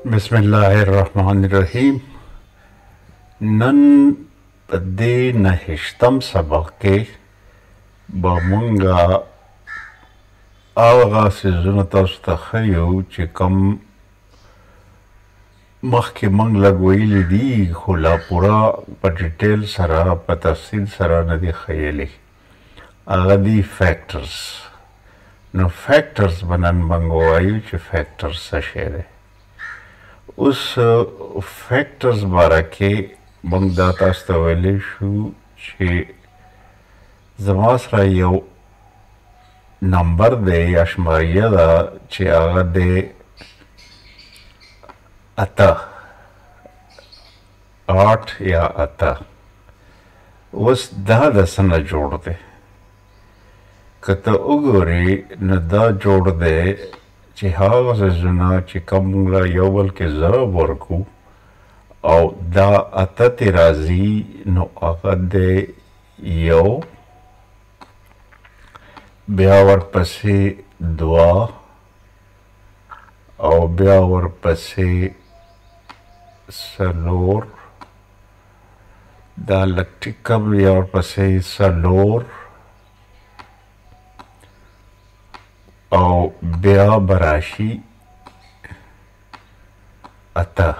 बिस्मिल्लाहिर्रहमानिर्रहीम। नन पदे नहिश्तम सबक के बमंगा आगा से जुनतस्तखयु चिकम मख के मंग लगवैली दी खुला पूरा प डिटेल सरा प तफसील सरा नदी खयली आगा दी फैक्टर्स नो फैक्टर्स बनन मंगवायु च फैक्टर्स सशेरे उस फैक्टर्स बारा के बंगदाता स्तवेले शु चे जमासरा यौ नंबर दे या शुमारिया दा चे आगा दे अता 8 या अता उस दा दसन जोड़ दे कता उगोरी न दा जोड़ दे चे हागा से जुना चे कमंगला योबल के जरा वर्कू और दा अता तिराजी नो आगा दे यो ब्यावर पसे दुआ और ब्यावर पसे सलोर दा लक्टिका ब्यावर पसे सलोर और ब्या बराशी अता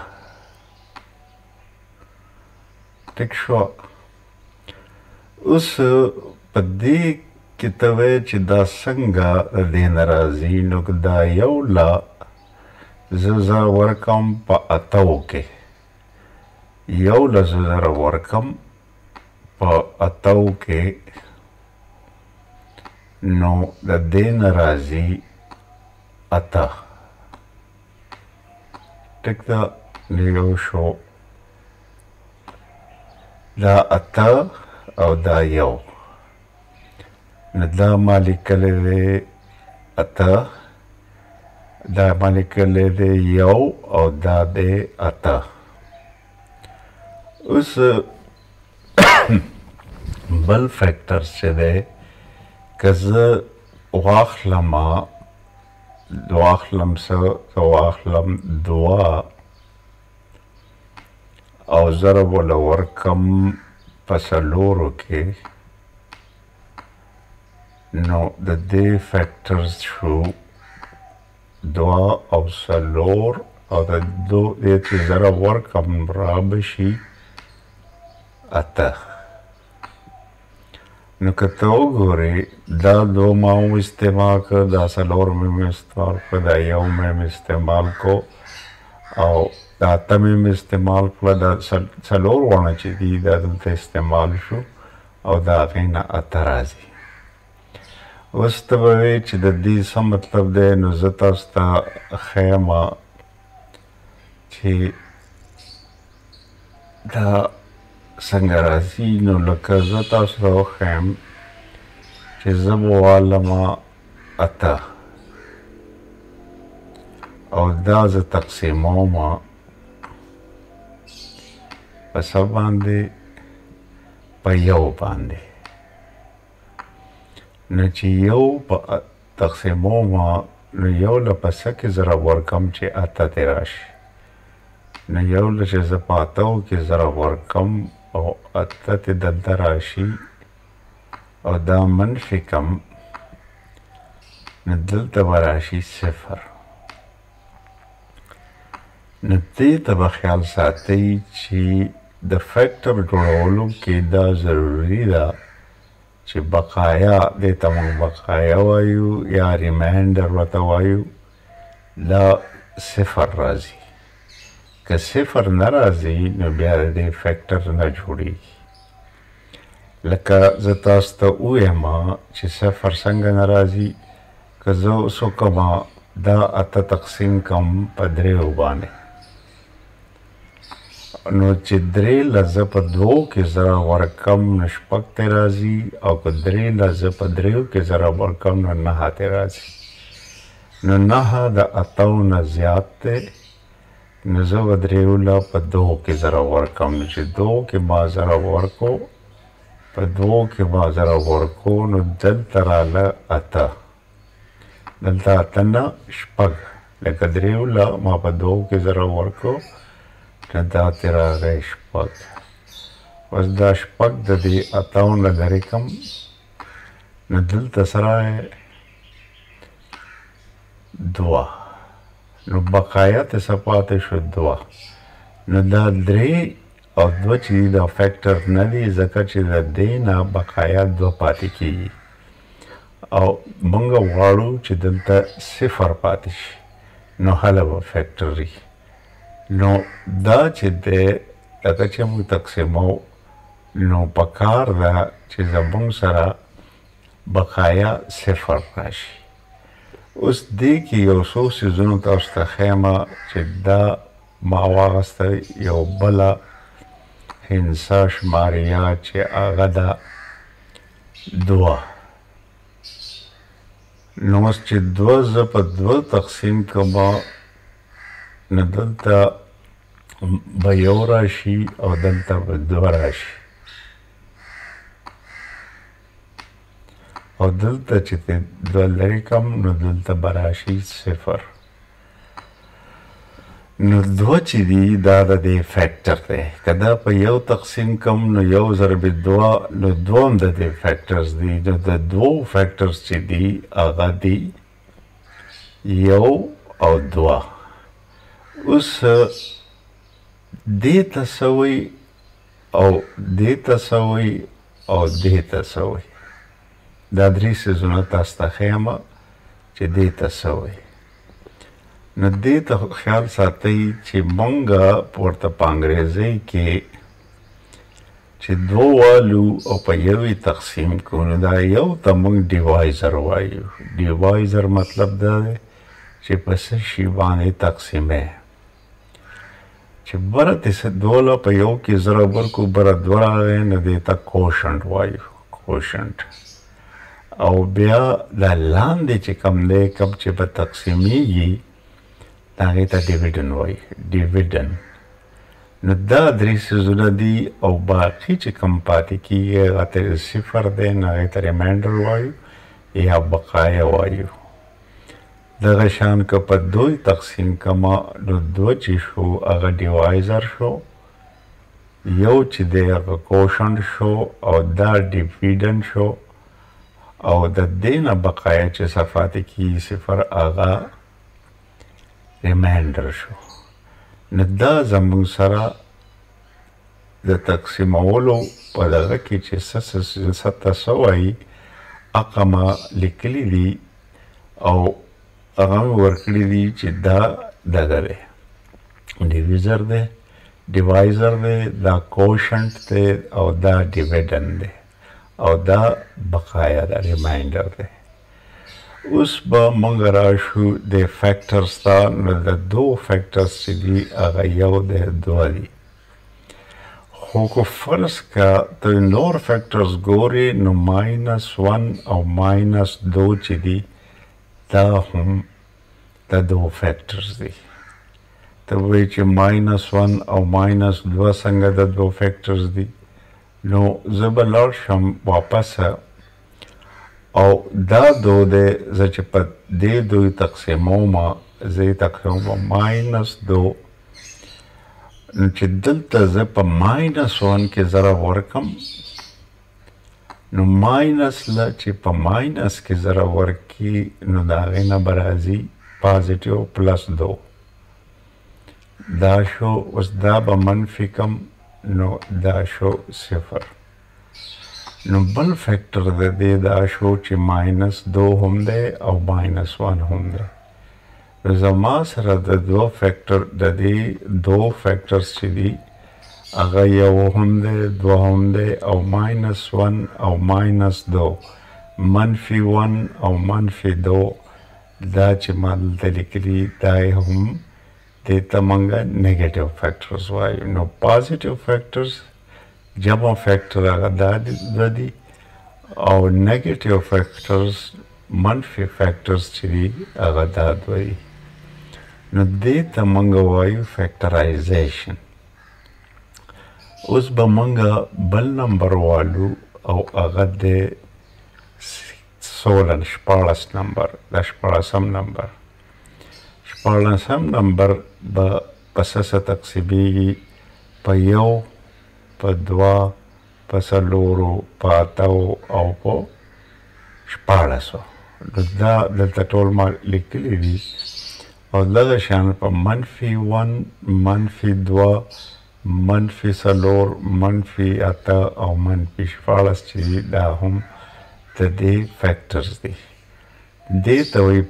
टिक्शवा उस पदी कितवे चिदा संगा दे नाराजी नुक दा यौला ज़रा वर्कम प अताओ के यौला ज़रा वर्कम प अताओ के नो द दे नाराजी अता टिक दा लियो शो दा अता और दा यौ नदा मालिक ले अता दा मालिक ले यौ और दा दे अता उस बल फैक्टर से दे कज़ वाखलमा वाखलम से वाखलम दुआ और ज़रब वर्कम पसलोर के नो द दे फैक्टर्स शू दुआ और सलोर और दो दे ज़रा वर्कम राबशी अता नुकतो गोरे दा दो माऊ इस्तेमाल कर दा सलोर में इस्तेमाल कर दा यौ में इस्तेमाल को और दा तमें इस्तेमाल कर दा सलोर वाना चाहिए दा दलते इस्तेमाल शो और दा फेना अतराजी उस तबवे चिददी सम मतलब दे नुज़तास्ता खैमा ची दा संगराजी नो लकज़ता सो खैम चे ज़बो वालमा अता और दाज़ तक़सीमों मा पसा बांधे पयौ बांधे न ची यौ तक़सीमों मा न यौ लपसा के ज़रा वर्कम चे अता तेराश न यौ लचे ज़पाताओ के ज़रा वर्कम और अता ते दलतराशी और दा मनफी कम न दलता बराशी सिफर न ते तब ख्याल साथे ची द फैक्टर जोड़ोलू के दा ज़रूरी दा ची बकाया दे तमंग बकाया वायु या रिमाइंडर वता वायु दा सिफर राजी कि सिफर नाराजी न ब्यार दे फैक्टर न जोड़ी लका ज़तास्त उए मां ची सिफर संग नाराजी कज़ो सो कमा दा अता तक़सीम कम पदरे उबाने नो चिद्रे लज़प दो के ज़रा वर्कम नशपक तेराजी और कदरे लज़प द्रेव के ज़रा वर्कम न नहा तेराजी न नहा दा अताउ न ज़्यादते नज़ो द्रेवला प दो के ज़रा वर्कम चे दो के बा ज़रा वर्को प दो के बा ज़रा वर्को न दल तराला अता दलता अतना शपग لکه دریوله ما په دوو کې ضرب ورکړو نو دا ترې راغی شپږ. اوس دا شپږ د دې اتاو نه لرې کړم نو دلته څه راغی دوه، نو بقایا ته څه پاتې شو دوه. نو دا درې او دوه چې دا فیکټر نه دي ځکه چې د دې نه بقایا دوه پاتې کېږي او موږ غواړو چې دلته صفر پاتې شي نو هله به فیکټر وي. نو دا چې دی لکه چې موږ تقسیمو نو پکار ده چې زموږ سره بقایا صفر راشي. اوس دې کې یو څو څیزونو تاسو ته ښیم چې دا ما واخیسته یو بله هندسه شماریه چې هغه ده دوه. نو اوس چې دوه زه په دوه تقسیم کړم نو دلته به یو راشي او دلته به دوه راشي او دلته چې دوه لرې کړم نو دلته به راشي صفر. نو دوه چې دي دا د دې فیکټر دی. که دا په یو تقسیم کړم نو یو ضرب دوه نو دوه هم د دې فیکټرز دي. نو د دوو فیکټرز چې دي هغه دي یو او دوه. اوس دې ته څه وایي او دې ته څه وایي او دې ته څه وایي. دا درې څیزونه تاسو ته ښیم چې دې ته څه وایي. نو دې ته خیال ساتئ چې مونږ ورته په انګریزۍ کې چې دوه والو او په یو یې تقسیم کړو نو دا یو ته مونږ ډیوایزر وایو. ډیوایزر مطلب دا دی چې په څه شي باندې تقسیمې چې بره ته دوله په یو کې ضرب ورکړو بره دوه راغی نو دې ته کوشنټ وایو. کوشنټ او بیا دا لاندې چې کوم دی کوم چې په تقسیمیږي هغې ته ډیویډن وایي. ډیویډن. نو دا درې څیزونه دي او باقي چې کوم پاتې کېږي هغه ته صفر دی نو هغې ته ریمایندر وایو یا بقایا وایو. دغه شان که په دوی تقسیم کړمه نو دوه چې شو هغه ډیوایزر شو، یو چې دی هغه کوشنټ شو او دا ډیویډن شو او د دې نه بقایا چې څه پاتې کېږي صفر هغه ریمایندر شو. نو دا زموږ سره د تقسیمولو په دغه کې چې څه ته څه وایي هغه ما لیکلي دي او هغه مې ورکړي دي چې دا دغه دی ډیویزر دی، ډیوایزر دی، دا کوشنټ دی او دا ډیویډن دی او دا بقایا دا ریمایندر دی. اوس به موږ راشو د فیکټرز ته. نو د دوه فیکټرز چې دي هغه یو دی دوه دي. خو که فرض که ته نور فیکټرز ګورې نو -1 او -2 چې دي دا هم د دوه فیکټرز دي. ته وایي چې -1 او -2 څنګه د دوه فیکټرز دي. نو زه به لاړ شم واپسه او دا دو دی زه چې په دې دوی تقسیموم زه یې تقسیموم -2 چې دلته زه په -1 کې ضرب ورکړم نو ماینس له چې په ماینس کې ضرب ورکړي نو د هغې نه به راځي پازیټیو +2 دا شو. اوس دا به منفي کم نو دا شو صفر. نو بل فیکټر د دې دا شو چې -2 هم دی او -1 هم دی. نو زما سره د دوه فیکټر د دې دوه فیکټرز چې دي هغه یو هم دی دوه هم دی او -1 او -2 -1 او -2 دا چې ما دلته لیکلي دا هم دې ته موږ نیګیټیو فیکټرز وایو. نو پازیټیو فیکټرز جمع فیکټر هغه دا دي او نیګیټیو فیکټرز منفي فیکټرز چې دي هغه دا دوه دي. نو دې ته موږ وایو فیکټرایزیشن. اوس به موږ بل نمبر والو او هغه د 14 نمبر دا 14 نمبر شپاړسم نمبر به په څه تقسیمیږي؟ په یو، په دوه، په څلورو، په اتو او په شپاړسو. نو دا دلته ټول ما لیکلي دي او دغه شان په منفي 1، منفي 2، منفي 4، منفي 8 او منفي 14 چې دي دا هم د دې فیکټرز دي. دې ته وایي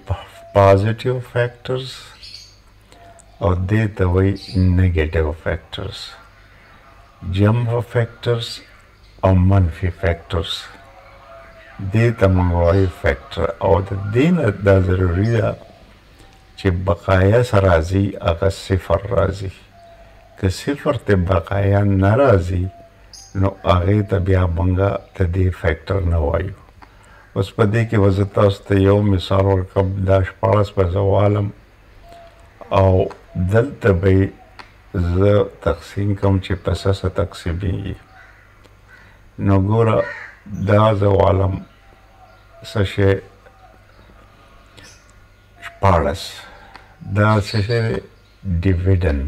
پازیټیو فیکټرز او دې ته وایي نیګیټیو فیکټرز. جمع فیکټرز او منفي فیکټرز دې ته موږ وایو فیکټر. او د دې نه دا ضروري ده چې بقایا سره راځي هغه صفر راځي. که صفر ته بقایا نه راځي نو هغې ته بیا موږ د دې فیکټر نه وایو. اوس په دې کې به زه تاسو ته یو مثال ورکړم. دا 14 به زه والم او دلته به زه تقسیم کوم چې په څه تقسیمیږي. نو ګوره دا زه والم څه شی 14. دا څه شی دی؟ ډیویډن.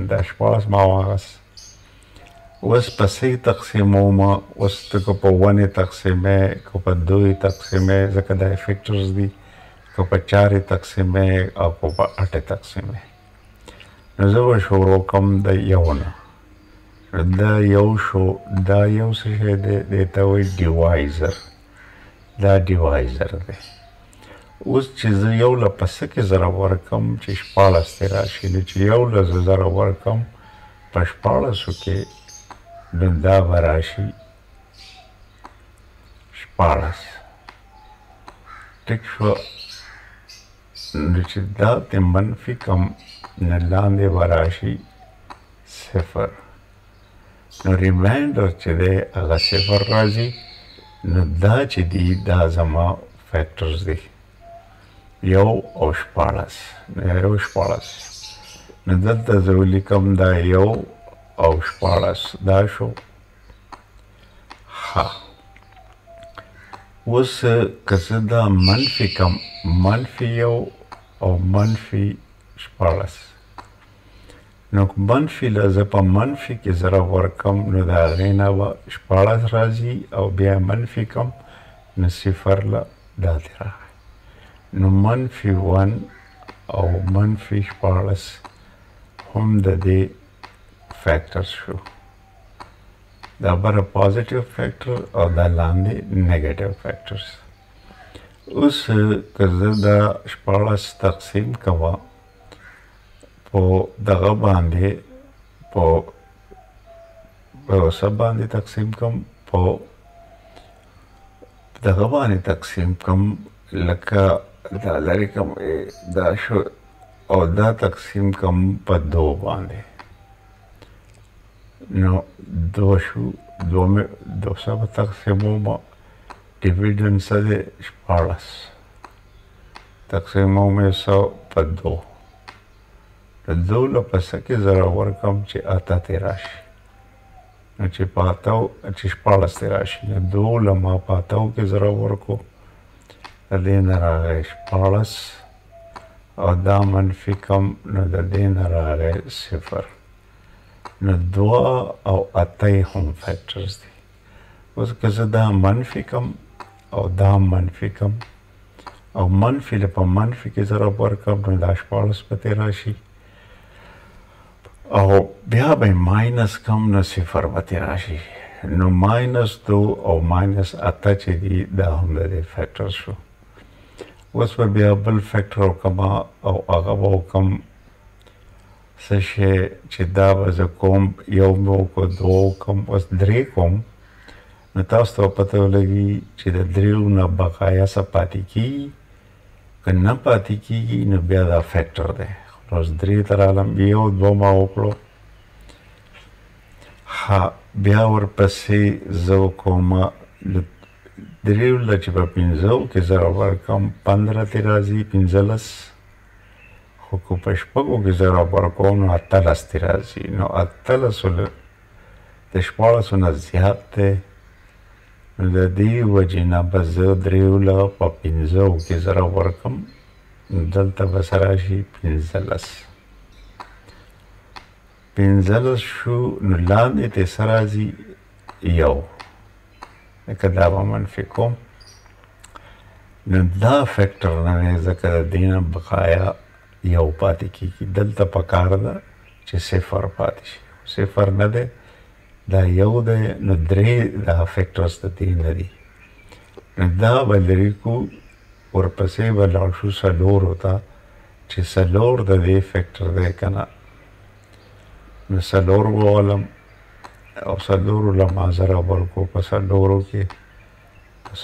دا 14 ما واغست. اوس په څه تقسیموم؟ اوس ته که په 1 تقسیمې، که په 2 تقسیمې، ځکه دا فیکټرز دي، که په 4 تقسیمې او که په 8 تقسیمې. نو زه به شروع کوم د یو نه. دا یو شو، دا یو څه شی دی، دې ته وایي ډیوایزر. دا ډیوایزر دی. اوس چې زه یو له په څه کې ضرب ورکړم چې 14 ته راشي، نو چې یو له زه ضرب ورکړم په 14 کې نو دا به راشي 14. ټیک شو؟ نو چې دا ته منفي کم نه لاندې به راشي 0. نو ریمایندر چې دی هغه 0 راځي. نو دا چې دي دا زما فیکټرز دي، یو او 14. یو 14. نو دلته زه ولیکم دا یو او 14 دا شو. ها اوس که زه دا منفي کم، منفي یو او منفي 14. نو منفي له زه په منفي کې ضرب ورکړم نو د هغې نه به 14 راځي او بیا منفي کم نو 0 له دا دې راغی. نو منفي 1 او منفي 14 هم د دې فیکټرز شو. دا بره پازیټیو فیکټر او دا لاندې نیګیټیو فیکټرز. اوس که زه دا 14 تقسیم کوه په دغه باندې، په څه باندې تقسیم کوم؟ په دغه باندې تقسیم کوم، لکه دا لرې کوم دا شو، او دا تقسیم کوم په 2 باندې. نو 2 شو، 200 به تقسیموم. ډیویډن څه دی؟ 14. تقسیموم یې 100 په 2. د 2 له په څه کې ضرب ورکړم چې 8 ته راشي. نو چې په 8 چې 14 ته راشي، نو 2 له ما په 8 کې ضرب ورکړو، د دې نه راغی 14 او دا منفي کم نو د دې نه راغی 0. نو 2 او 8 هم فیکټرز دي. اوس که زه دا منفي کم او دا منفي کم او منفي له په منفي کې ضرب ورکړم نو دا 14 پته راشي او بیا به ماینس کم نو 0 پته راشي. نو -2 او -8 چې دي دا هم د دې فیکټر شو. اوس به بیا بل فیکټر وکړم او هغه به وکړم څه شی چې دا به زه کوم، یو مې وکړو، 2 وکړم، اوس 3 کوم. نو تاسو ته پته ولګي چې د 3 نه بقایا څه پاتې کېږي. که نه پاتې کېږي نو بیا دا فیکټر دی. اوس 3 ته رالم، 1 2 ما وکړو. ها بیا ورپسې زه وکړم 3 له چې په 15 کې ضرب ورکړم 15 ته راځي 15. خو که په 6 کې ضرب ورکړم نو 18 ته راځي. نو 18 د 14 نه زیات دی. نو د دې وجې نه به زه 3 له په 15 کې ضرب ورکړم دلته بس راشي 15 شو نو لاندې ته سره راځي یو لکه دا به منفي کوم نو دا فیکټر نه دی ځکه د دې نه بقایا یو پاتې کېږي دلته پکار ده چې صفر پاتې شي صفر نه دی دا یو دی نو درې دا فیکټرز د دې نه دي نو دا به لرې کړو ورپسې به لاړ شو څلورو ته چې څلور د دې فیکټر دی که نه نو څلور وولم او څلورو له ما ضرب ورکړو په څلورو کې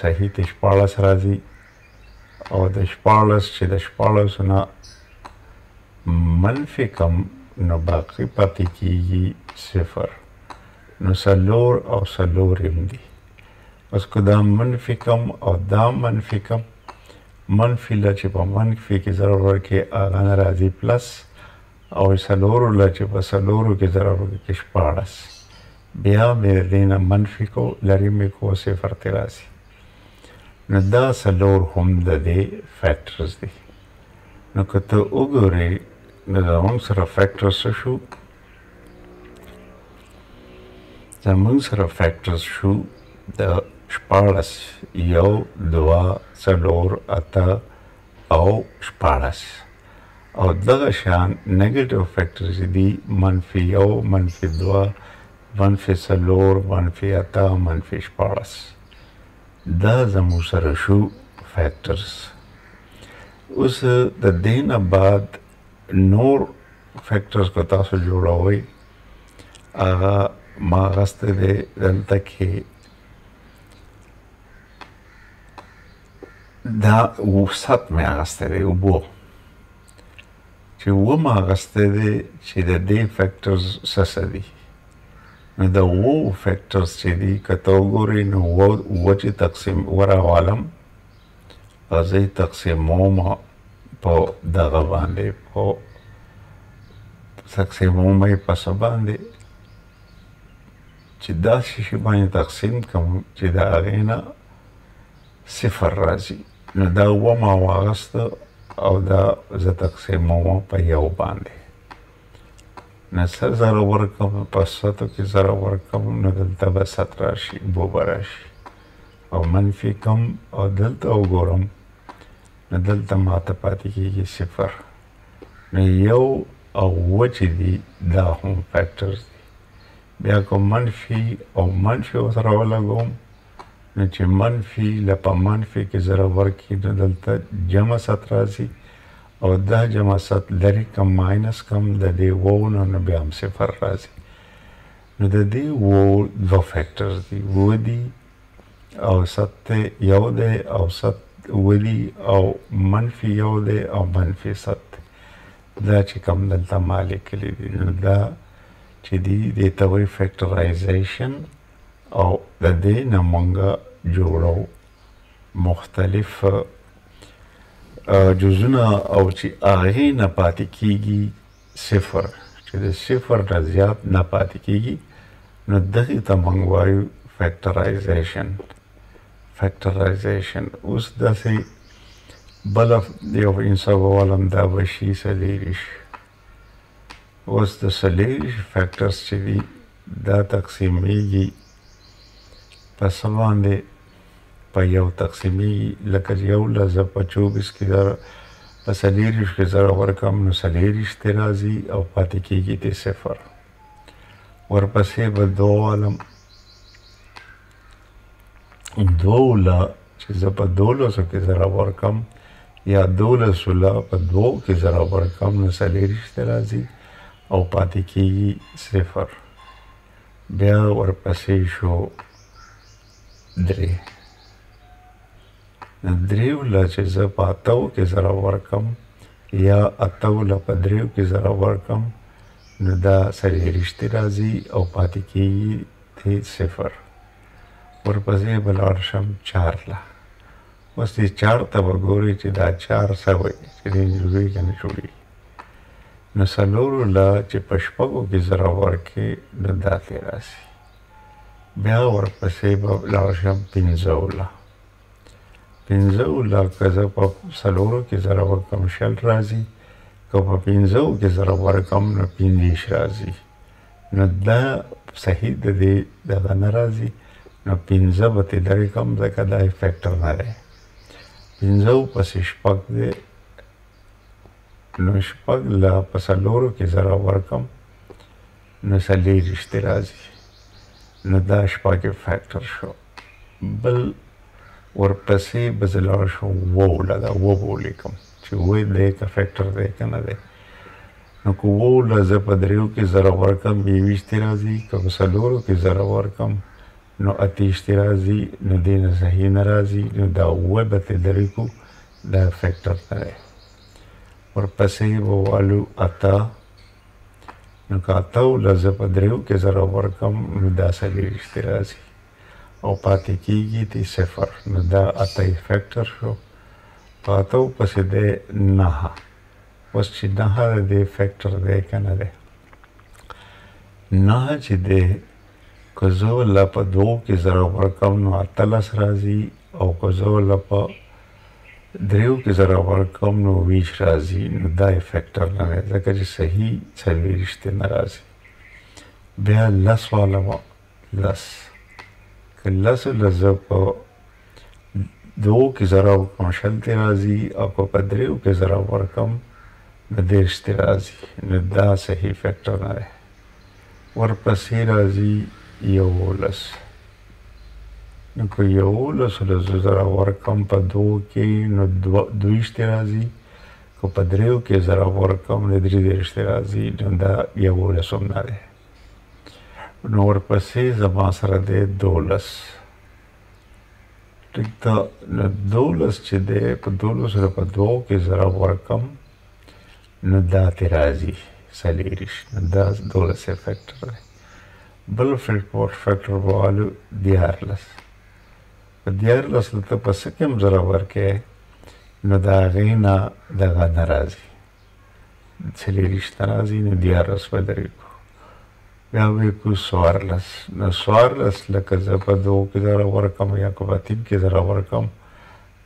صحیح د 14 راځي او د 14 چې د 14 نه منفي کم نو باقي پاتې کېږي صفر نو څلور او څلور هم دي اوس که دا منفي کم او دا منفي کم منفي له چې په منفي کې ضرب ورکړې هغه نه راځي پلس او څلورو له چې په څلورو کې ضرب ورکړې 14 بیا مې د دې نه منفي کو لرې مې کو صفر ته راځي نو دا څلور هم د دې فیکټرز دي نو که ته وګورې نو زموږ سره فیکټرز څه شو زموږ سره فیکټرز شو د 14 یو دوه څلور اته او 14 او دغه شان نیگیټیو فیکټرز دي منفي یو منفي دوه منفي څلور منفي اته منفي 14 دا زموږ سره شو فیکټرز اوس د دې نه بعد نور فیکټرز که تاسو جوړوئ هغه ما اخیستی دی دلته کې دا وسط مې اخیستی دی اوبو چې اووه مې اخیستی دی چې د دې فیکټرز څه دي نو د اوو فیکټرز چې دي که ته وګورې نو اووه چې تقسیم ورغوالم زه یې تقسیموم په دغه باندې په تقسیموم یې په څه باندې چې داسې شي باندې تقسیم کوم چې د هغې نه صفر راځي نو دا اووه ما واخیسته او دا زه تقسیموم په یو باندې نو څه ضرب ورکړم په ستو کې ضرب ورکړم نو دلته به ست راشي اوبه به راشي او منفي کم او دلته وګورم نو دلته ماته پاتې کېږي صفر نو یو او اووه چې دي دا هم فیکټرز دي بیا که منفي او منفي ورسره ولګوم نو چې منفي له په منفي کې ضرب ورکړي نو دلته جمع ست راځي او دا جمع ست لرې کم ماینس کم د دې اوو نه بیا هم صفر راځي نو د دې اوو دوه فیکټرز دي اووه دي او ست یو دی او ست اووه دي او منفي یو دی او منفي ست دا چې کم دلته ما لیکلي دي نو دا چې دي دې ته وایي فیکټرایزیشن او د دې نه موږ جوړو مختلف جزونه او چې هغې نه پاتې کېږي صفر چې د صفر نه زیات نه پاتې کېږي نو دغې ته موږ وایو فیکټرایزیشن اوس داسې بله یو انصاف والم دا به شي څلېرویشت اوس د څلېرویشت فیکټرز چې دي دا تقسیمیږي په څه باندې په یو تقسیمیږي لکه یو له زه په 24 کې په څلېرویشت کې ضرب ورکړم نو څلېرویشت ترې راځي او پاتې کېږي د صفر ورپسې به دوه والم دوو له چې زه په 12 کې ضرب ورکړم یا 12 له په دوو کې ضرب ورکړم نو څلېرویشت ترې راځي او پاتې کېږي صفر بیا ورپسې شو درې دریو له چې زه په اتو کې ضرب ورکړم یا اتو له په دریو کې ضرب ورکړم نو دا څلېرویشت راځي او پاتې کېږي د صفر ورپسې به لاړ شم 4 له اوس دې 4 ته به ګورئ چې دا 4 څه وایي چې دې جوړېږي که نه جوړېږي نو څلورو له چې په شپږو کې ضرب ورکړې نو دا ترې راسي بیا ورپسې به لاړ شم 15 له پنځو لکه زه په څلورو کې ضرب ورکړم شل راځي، که په پنځو کې ضرب ورکړم نو 25 راځي. نو دا صحیح د دې دغه نه راځي، نو 15 به ترې لرې کړم ځکه دا فیکټر نه دی. 15 پسې شپږ دی، نو شپږ له په څلورو کې ضرب ورکړم نو 40 راځي. نو دا شپږ فیکټر شو. بل ورپسې به زه لاړ شم اووه له اووه ولیکم چې اووه دی که فیکټر دی که نه دی. نو که اووه له زه په دریو کې ضرب ورکړم 20 راځي، که په څلورو کې ضرب ورکړم نو 28 راځي. نو دې نه صحیح نه راځي، نو دا اووه به ترې لرې کړو، دا فیکټر نه دی. ورپسې به والو اته، نو که اتو له زه په دریو کې ضرب ورکړم نو دا 40 راځي او پاتې کېږي تی صفر. نو دا اته فیکټر شو. په اتو پسې دی 9. اوس چې 9 د دې فیکټر دی که نه دی. 9 چې دی که زه له په دوو کې ضرب ورکړم نو 18 راځي، او که زه له په دریو کې ضرب ورکړم نو 20 راځي. نو دا فیکټر نه دی ځکه چې صحیح 40 نه راځي. بیا 10 والا به 10 که 10 له زه په دوو کې ضرب ورکړم 20 راځي، او که په دریو کې ضرب ورکړم نو 30 راځي. نو دا صحیح فیکټر نه دی. ورپسې راځي 11. نو که 11 له زه ضرب ورکړم په دوو کې نو 20 راځي، که په دریو کې ضرب ورکړم نو 30 راځي. نو دا 11 هم نه دی. نو ورپسې زما سره دی 12. ټیک ده. نو 12 چې دی په 12 سره په دوو کې ضرب ورکړم نو دا ترې راځي 40. نو دا 12 فیکټر دی. بل فیکټر به والو 14. په 14 ته په څه کې هم ضرب ورکړې نو د هغې نه دغه نه راځي، 40 نه راځي. نو 14 به لرې کړو. بیا به یې کړو 14. نو 14 لکه زه په دوو کې ضرب ورکړم یا که په 3 کې ضرب ورکړم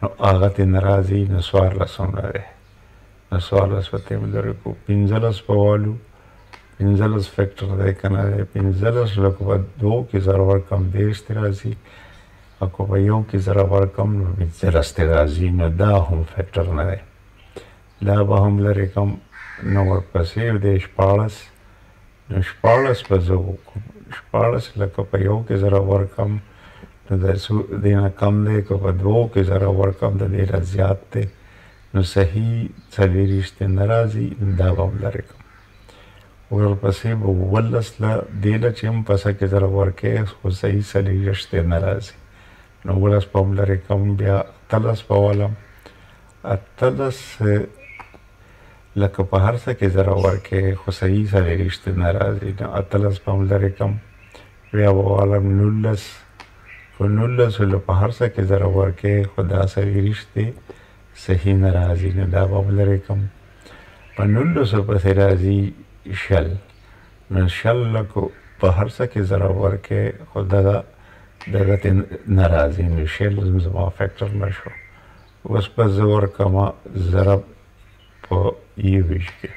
نو هغه ترې نه راځي. نو 14 هم نه دی. نو 14 به ترې لرې کړو. 15 به والو. 15 فیکټر دی که نه دی. 15 لکه په دوو کې ضرب ورکړم 30 راځي، او که په یو کې ضرب ورکړم نو 15 راځي. نو دا هم فیکټر نه دی. دا به هم لرې کړم. نو ورپسې دی 14. نو 14 به زه وکړم. 14 لکه په یو کې ضرب ورکړم نو د دې نه کم دی، که په دوو کې ضرب ورکړم د دې نه زیات دی. نو صحیح 40 نه راځي. دا به هم لرې کړم. ورپسې به 19 له دې له چې هم پسه کې ضرب ورکړې خو صحیح 40 نه راځي. نو 19 به هم لرې کړم. بیا 18 به ولم. 18 لکه په هر څه کې ضرب ورکړې خو صحیح 40 نه راځي. نو 18 به هم لرې کړم. بیا به والم 19. خو 19 له په هر څه کې ضرب ورکړې خو دا 40 دی، صحیح نه راځي. نو دا به هم لرې کړم. په 19 پسې راځي 60. نو 60 لکه په هر څه کې ضرب ورکړې خو دغه ته نه راځي. نو 60 زما فیکټر نه شو. اوس به زه ورکړم ضرب په 21 کې.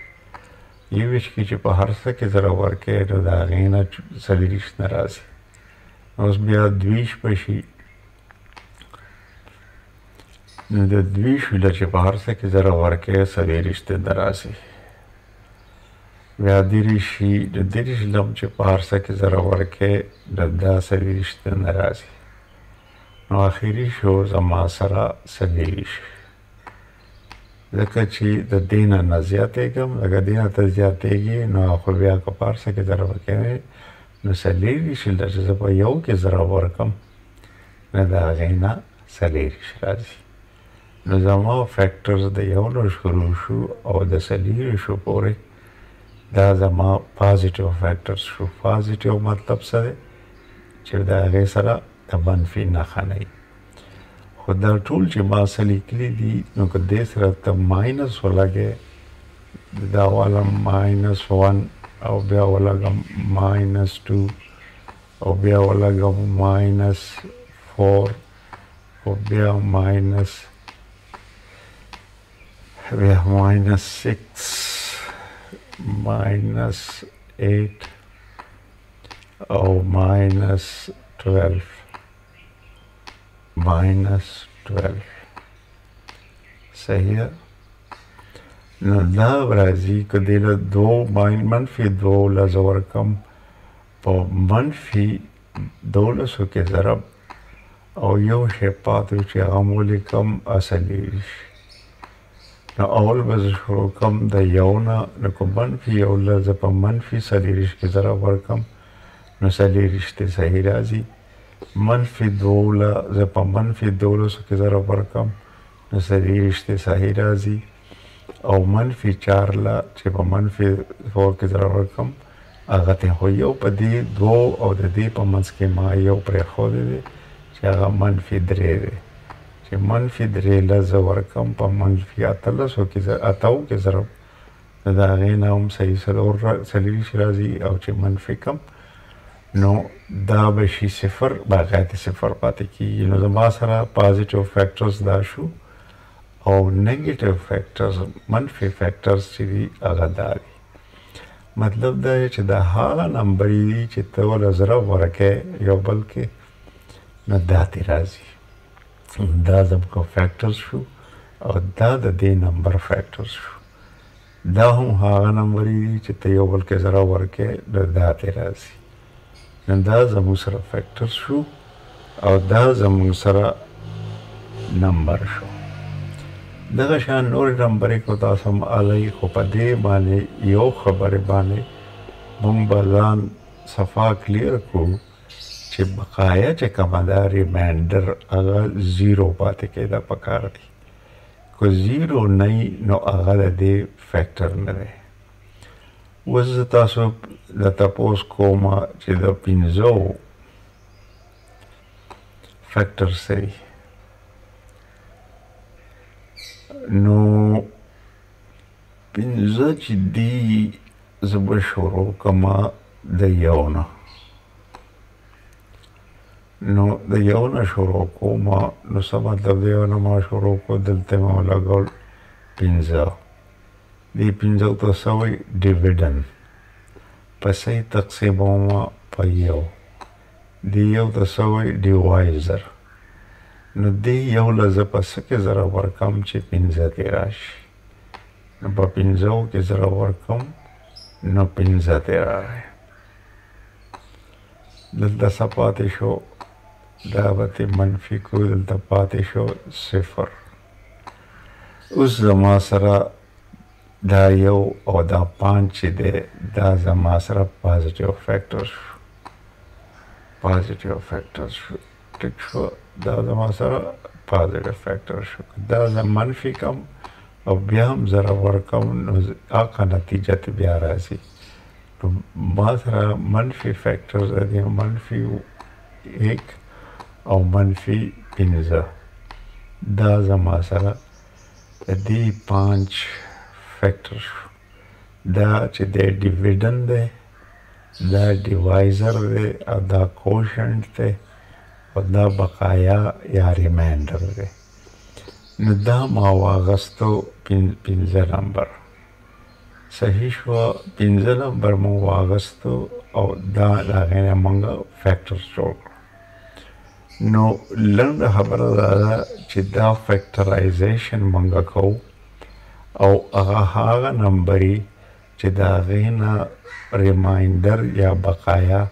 21 کې چې په هر څه کې ضرب ورکړې نو د هغې نه 40 نه راځي. اوس بیا 20 به شي. نو د 20 له چې په هر څه کې ضرب ورکړې 40 نه راځي. بیا 30 شي. د 30 له چې په هر څه کې ضرب ورکړې نو دا 40 نه راځي. نو اخري شو زما سره 40. ځکه چې د دې نه زیاتېږم، لکه دې نه ته زیاتېږي نو خو بیا که په هر څه کې ضرب ورکوې نو 40 له چې زه په یو کې ضرب ورکړم نو د هغې نه 40 راځي. نو زما فیکټرز د یو نه شروع شو او د 40 پورې دا زما پازیټیو فیکټرز شو. پازیټیو مطلب څه دی؟ چې د هغې سره د منفي نښه نه وي. خو دا ټول چې ما څه لیکلي دي نو که دې سره ته ماینس ولګې، دا والا -1 او بیا ولګم -2 او بیا ولګم -4 او بیا ماینس -6 -8 او -12 -12 صحیح ده. نو دا راځي که دې له -2 له زه ورکم په -12 کې ضرب او یو شی پاتې چې هغه مو ولیکم اصلي شي. نو اول به زه شروع کم د یو نه، نو که -1 له زه په -40 کې ضرب ورکم نو 40 ته صحیح راځي. -2 له زه په -12 کې ضرب ورکم نو 40 ته صحیح راځي. او -4 له چې په -4 کې ضرب ورکم هغه ته خو یو په دې 2 او د دې په منځ کې ما یو پرېښودی دی چې هغه -3 دی. چې -3 له زه ورکم په -18 کې ضرب نو د هغې نه هم صحیح 40 راځي. او چې منفي کم نو دا به شي 0 باقیات 0 پاتې کېږي. نو زما سره پازیټیو فیکټرز دا شو او نیگیټیو فیکټرز منفي فیکټرز چې دي هغه دا دي. مطلب دا دی چې دا هغه نمبر دي چې ته ورله ضرب ورکې یو بل کې نو دا ترې راځي. دا زموږ فیکټرز شو او دا د دې نمبر فیکټرز شو. دا هم هغه نمبر دي چې ته یو بل کې ضرب ورکې نو دا ترې راځي. نو دا زموږ سره فیکټرز شو او دا زموږ سره نمبر شو. دغه شان نورې نمبرې کو تاسو هم الی، خو په دې باندې یو خبرې باندې موږ به ځان صفا کلیر کړو چې بقایا چې کومه ده ریمایندر هغه 0 پاتې کېده پکار دی. که 0 نه وي نو هغه د دې فیکټر نه دی. اوس زه تاسو د تپوس کوم چې د 5 فیکټر څه دي. نو 5 چې دي زه به شروع کومه د یو نه. نو د یو نه شروع کومه نو څه مطلب د یو نه ما شروع کړو دلته مې ولګول 5. دې 5 ته څه وایي ډیویډن. په صحیح تقسیمومه په یو. دې یو ته څه وایي ډیوایزر. نو دې یو له زه په څه کې ضرب ورکم چې 5 کې راشي. نو په 5 کې ضرب ورکم نو 5 ته راغی. دلته څه پاتې شو دا به ترې منفي کړو، دلته پاتې شو 0. اوس زما سره دا یو او دا 5 چې دی دا زما سره پازیټیو فیکټر شو. پازیټیو فیکټر شو. ټیک شو. دا زما سره پازیټیو فیکټر شو. دا زه منفي کم او بیا هم ضرب ورکم نو هغه نتیجه ته بیا راځي. نو ما سره منفي فیکټرز دي منفي 1 او منفي 5. دا زما سره د دې 5 فیکټر شو. دا چې د ډیویډن دی، دا ډیوایزر دی او دا کوشنټ دی او دا بقایا یا ریمایندر دی. نو دا ما واغستو 5 نمبر. صحیح شو. 5 نمبر مو واغستو او دا د هغې نه موږ فیکټرز جوړ کړو. نو لنډه خبره دا ده چې دا فیکټرایزیشن موږ کوو او هغه نمبرې چې د هغې نه ریمایندر یا بقایا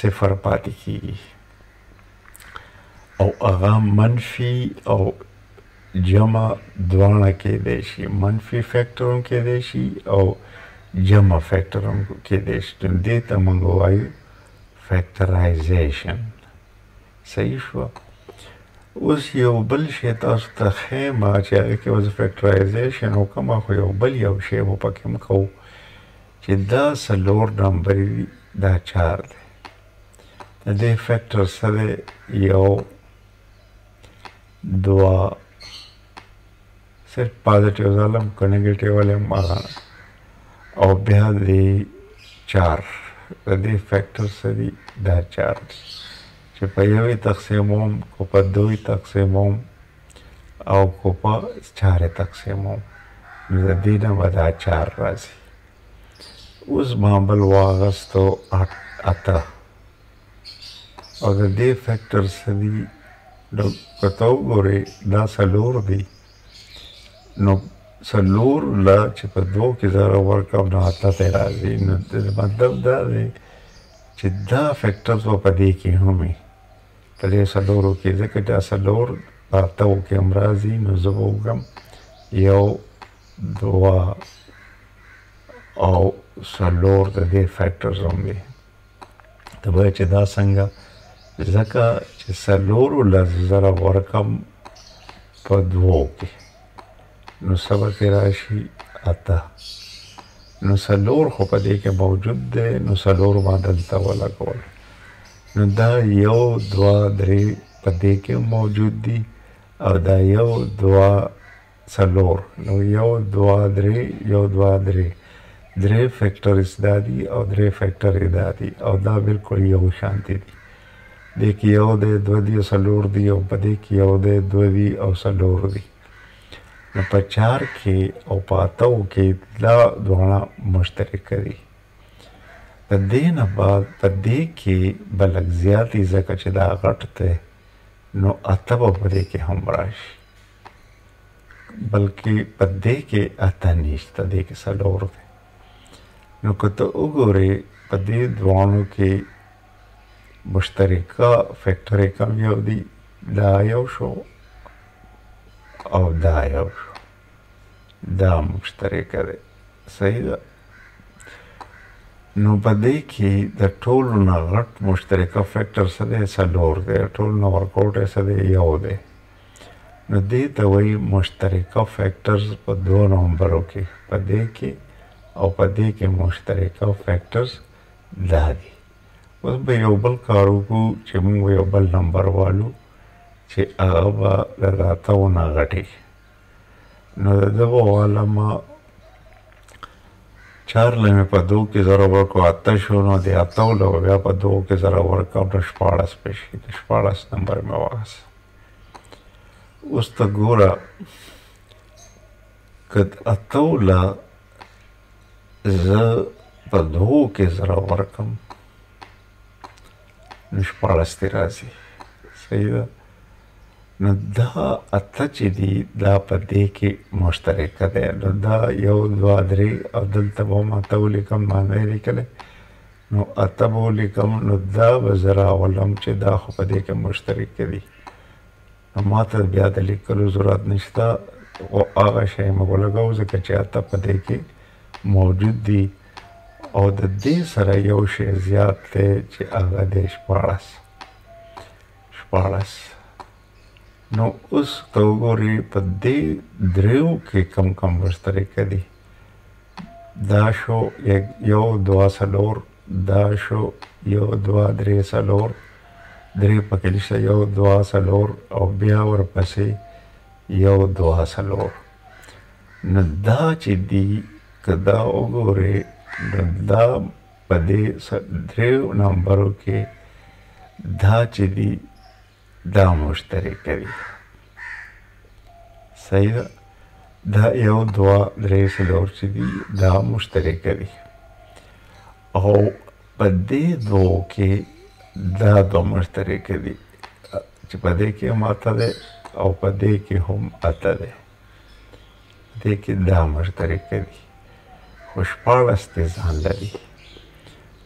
0 پاتې کېږي او هغه منفي او جمع دواړه کېدی شي. منفي فیکټر هم کېدی شي او جمع فیکټر هم کېدی شي. دې ته موږ وایو فیکټرایزیشن. صحیح شوه. اوس یو بل شی تاسو ته ښیم چې هغې کې به زه فیکټرایزیشن وکړم خو یو بل یو شی به پکې هم کوو چې دا 4 نمبر دي دا 4 دی. د دې فیکټر څه دی 1 2 صرف پازیټیو ځلم که نیګیټیو ولې هم هغه او بیا د 4 د دې فیکټر څه دي دا 4 دي. چې په یوې تقسیموم کو په دوی تقسیموم او کو په چارې تقسیموم نو د دې نه به دا 4 راځي. اوس ما بل واغستو 8 او د دې فیکټر څه دي نو که ته وګورې دا 4 دي نو 4 له چې په 2 کې ضرب ورکړم نو 8 ته راځي. نو مطلب دا دی چې دا فیکټرز به په دې کې هم وي په دې 4 کې ځکه دا 4 په 8 کې هم راځي. نو زه به وکړم 1 2 او 4 د دې فیکټرز هم دي. ته به چې دا څنګه ځکه چې 4 له ضرب ورکړم په 2 کې نو څه به کې راشي 8. نو 4 خو په دې کې موجود دی نو 4 ما دلته ولګول نو دا 1 2 3 په دې کې موجود دي او دا 1 2 4 نو 1 2 3 1 2 3 درې فیکټرز دا دي او درې فیکټر دا دي او دا بالکل یو شانتي دي. دې کې 1 دی 2 دی 4 دی او په دې کې 1 دی 2 دی او 4 دی. نو په 4 کې او په 8 کې دا دواړه مشترک دي. د دې نه بعد په دې کې بلک زیاتې ځکه چې دا غټ دی نو 8 به په دې کې هم راشي بلکې په دې کې 8 نشته دې کې 4 دی. نو که ته وګورې په دې دواړو کې مشترکه فیکټر کم یو دی دا یو شو او دا یو شو دا مشترکه دی. صحیح ده. نو په دې کې د ټولو نه غټ مشترکه فیکټر څه دی 4 دی. ټولو نه ورکوټ یې څه دی 1 دی. نو دې ته وایي مشترکه فیکټرز په 2 نمبرو کې په دې کې او په دې کې مشترکه فیکټرز دا دي. اوس به یو بل کار وکړو چې موږ یو بل نمبر والو چې هغه به د 8 نه غټي. نو د ده به والم 4 له مې په 2 کې ضرب ورکړو 8 شو نو د 8 له بیا په 2 کې ضرب ورکړم نو 14 به شي. د 14 نمبر مې واخیست. اوس ته ګوره که 8 له زه په 2 کې ضرب ورکړم نو 14 ته راځي. صحیح ده. نو دا 8 چې دي دا په دې کې مشترکه دی. نو دا 1 2 3 او دلته به ما 8 ولیکم ما نه یې لیکلی نو 8 به ولیکم نو دا به زه راولم چې دا خو په دې کې مشترکه دي. نو ما ته بیا د لیکلو ضرورت نشته او هغه شی مې ولګوو ځکه چې 8 په دې کې موجود دي او د دې سره یو شی زیات دی چې هغه دی 14. نو اوس ته وګورې په دې دریو کې کم مشترکه دي. دا شو 1 2 4 دا شو 1 2 3 4 درې پکې نشته 1 2 4 او بیا ورپسې 1 2 4. نو دا چې دي که دا وګورې نو دا په دې 3 نمبرو کې دا چې دي دا مشترکه دي. صحیح ده. دا 1 2 3 4 چې دي دا مشترکه دي او په دې 2 کې دا 2 مشترکه دي چې په دې کې هم 8 دی او په دې کې هم 8 دی. دې کې دا مشترکه دي خو 14 ته ځان لري.